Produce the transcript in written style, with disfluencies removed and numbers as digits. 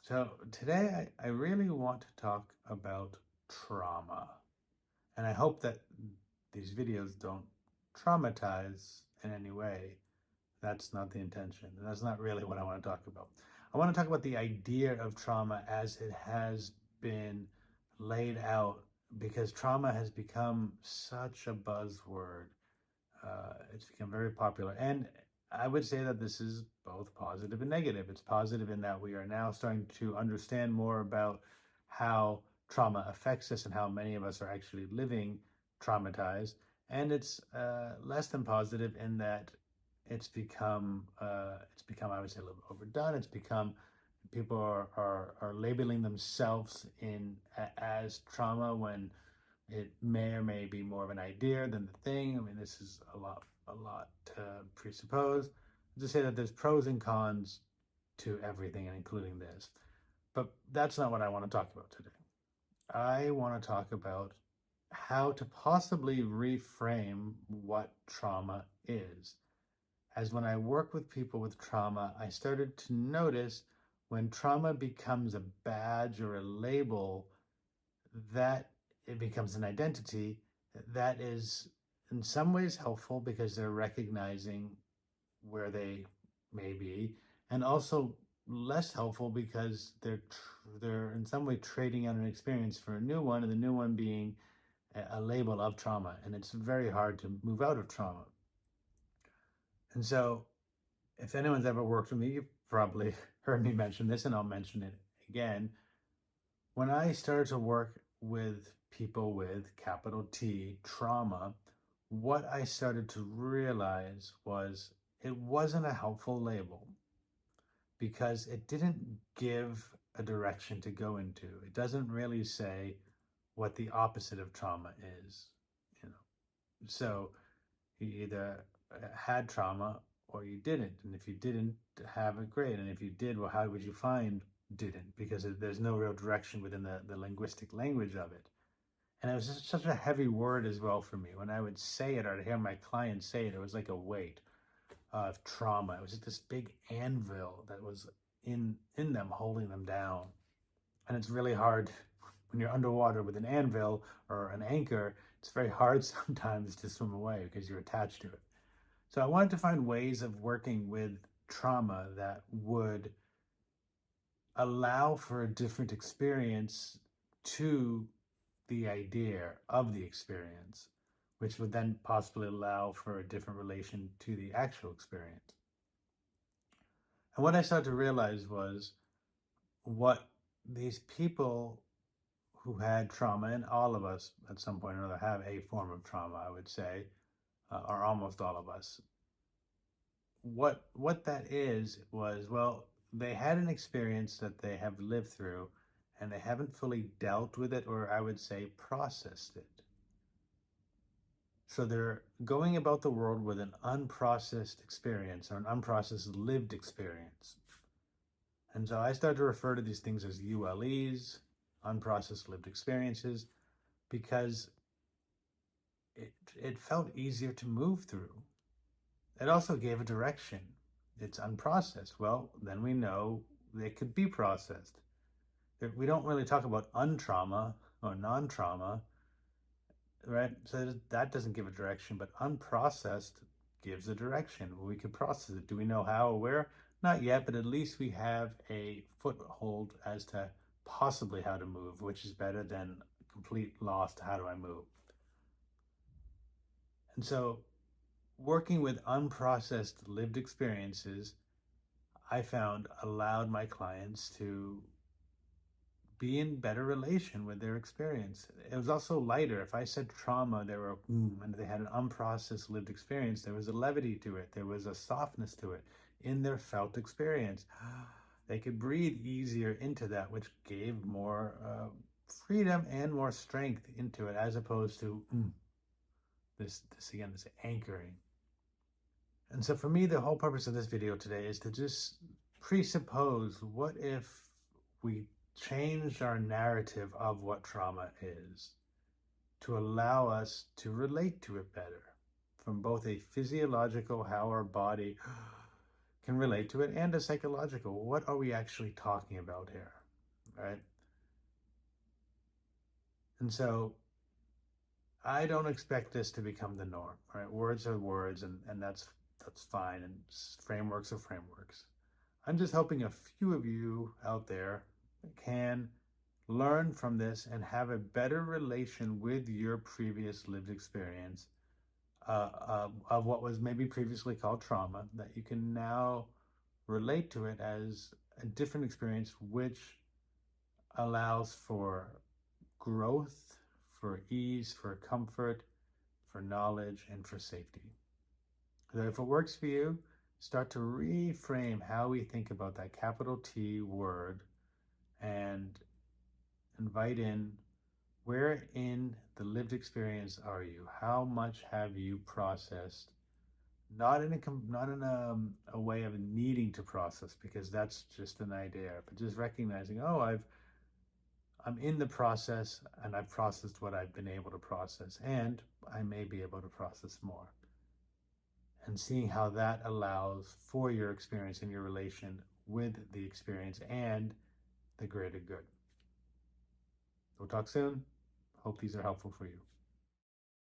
So today I really want to talk about trauma. And I hope that these videos don't traumatize in any way. That's not the intention. That's not really what I want to talk about. I want to talk about the idea of trauma as it has been laid out because trauma has become such a buzzword. It's become very popular. And I would say that this is both positive and negative. It's positive in that we are now starting to understand more about how trauma affects us and how many of us are actually living traumatized. And it's less than positive in that it's become I would say a little overdone. It's become people are labeling themselves in as trauma when it may or may be more of an idea than the thing. I mean, this is a lot to presuppose. To say that there's pros and cons to everything, and including this. But that's not what I want to talk about today. I want to talk about how to possibly reframe what trauma is. As when I work with people with trauma, I started to notice when trauma becomes a badge or a label, that it becomes an identity that is in some ways helpful because they're recognizing where they may be, and also less helpful because they're in some way trading out an experience for a new one, and the new one being a label of trauma, and it's very hard to move out of trauma. And so if anyone's ever worked with me, you've probably heard me mention this, and I'll mention it again. When I started to work with people with capital T trauma, what I started to realize was it wasn't a helpful label because it didn't give a direction to go into. It doesn't really say what the opposite of trauma is, you know. So you either had trauma or you didn't. And if you didn't have it, great. And if you did, well, how would you find didn't? Because there's no real direction within the linguistic language of it. And it was just such a heavy word as well for me. When I would say it or I'd hear my clients say it, it was like a weight of trauma. It was like this big anvil that was in them, holding them down. And it's really hard when you're underwater with an anvil or an anchor. It's very hard sometimes to swim away because you're attached to it. So I wanted to find ways of working with trauma that would allow for a different experience to the idea of the experience, which would then possibly allow for a different relation to the actual experience. And what I started to realize was what these people who had trauma, and all of us at some point or another have a form of trauma, I would say, or almost all of us. What that is was, well, they had an experience that they have lived through and they haven't fully dealt with it, or I would say processed it. So they're going about the world with an unprocessed experience or an unprocessed lived experience. And so I started to refer to these things as ULEs, unprocessed lived experiences, because it felt easier to move through. It also gave a direction. It's unprocessed. Well, then we know they could be processed. We don't really talk about untrauma or non-trauma, right? So that doesn't give a direction, but unprocessed gives a direction. We could process it. Do we know how or where? Not yet, but at least we have a foothold as to possibly how to move, which is better than complete loss to how do I move. And so working with unprocessed lived experiences, I found allowed my clients to be in better relation with their experience. It was also lighter. If I said trauma, they were and they had an unprocessed lived experience. There was a levity to it. There was a softness to it in their felt experience. They could breathe easier into that, which gave more freedom and more strength into it, as opposed to this anchoring. And so for me, the whole purpose of this video today is to just presuppose, what if we changed our narrative of what trauma is to allow us to relate to it better from both a physiological, how our body can relate to it, and a psychological. What are we actually talking about here, right? And so I don't expect this to become the norm, right? Words are words, and that's fine, and frameworks are frameworks. I'm just hoping a few of you out there can learn from this and have a better relation with your previous lived experience of what was maybe previously called trauma, that you can now relate to it as a different experience, which allows for growth, for ease, for comfort, for knowledge, and for safety. So if it works for you, start to reframe how we think about that capital T word and invite in, where in the lived experience are you? How much have you processed? Not in a way of needing to process, because that's just an idea, but just recognizing, oh, I'm in the process and I've processed what I've been able to process, and I may be able to process more. And seeing how that allows for your experience and your relation with the experience and the greater good. We'll talk soon. Hope these are helpful for you.